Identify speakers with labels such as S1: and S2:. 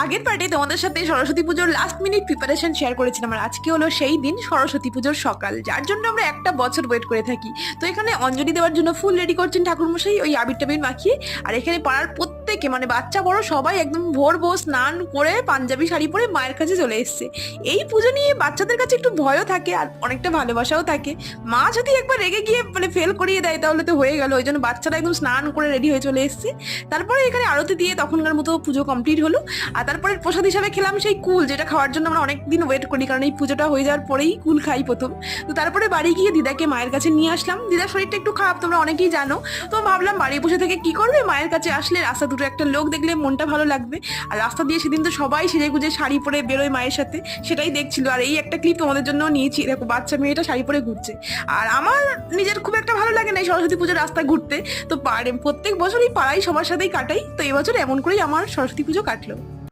S1: আগের পার্টে তোমাদের সাথে সরস্বতী পুজোর লাস্ট মিনিট প্রিপারেশন শেয়ার করেছিলাম, আর আজকে হলো সেই দিন সরস্বতী পুজোর সকাল, যার জন্য আমরা একটা বছর ওয়েট করে থাকি। তো এখানে অঞ্জলি দেওয়ার জন্য ফুল রেডি করছেন ঠাকুরমশাই, ওই আবির টাবির মাখিয়ে। আর এখানে পাড়ার প্রত্যেকে মানে বাচ্চা বড় সবাই একদম ভোর ভোর স্নান করে পাঞ্জাবি শাড়ি পরে মায়ের কাছে চলে এসছে। এই পুজো নিয়ে বাচ্চাদের কাছে একটু ভয়ও থাকে আর অনেকটা ভালোবাসাও থাকে। মা যদি একবার রেগে গিয়ে মানে ফেল করিয়ে দেয় তাহলে তো হয়ে গেল, ওই জন্য বাচ্চারা একদম স্নান করে রেডি হয়ে চলে এসছে। তারপরে এখানে আরতি দিয়ে তখনকার মতো পুজো কমপ্লিট হলো। আর তারপরে প্রসাদ হিসাবে খেলাম সেই কুল, যেটা খাওয়ার জন্য আমরা অনেকদিন ওয়েট করি, কারণ এই পুজোটা হয়ে যাওয়ার পরেই কুল খাই প্রথম। তো তারপরে বাড়ি গিয়ে দিদাকে মায়ের কাছে নিয়ে আসলাম। দিদার শরীরটা একটু খারাপ, তোমরা অনেকেই জানো। তো ভাবলাম বাড়ি বসে থেকে কি করবে, মায়ের কাছে আসলে রাস্তা দুটো একটা লোক দেখলে মনটা ভালো লাগবে। আর রাস্তা দিয়ে সেদিন তো সবাই সেজে গুজে শাড়ি পরে বেরোয় মায়ের সাথে, সেটাই দেখছিল। আর এই একটা ক্লিপ তোমাদের জন্য নিয়েছি, দেখো বাচ্চা মেয়েটা শাড়ি পরে ঘুরছে। আর আমার নিজের খুব একটা ভালো লাগে না এই সরস্বতী পুজোর রাস্তায় ঘুরতে। তো প্রত্যেক বছরই পাড়ায় সবার সাথেই কাটাই, তো এবছর এমন করেই আমার সরস্বতী পুজো কাটলো।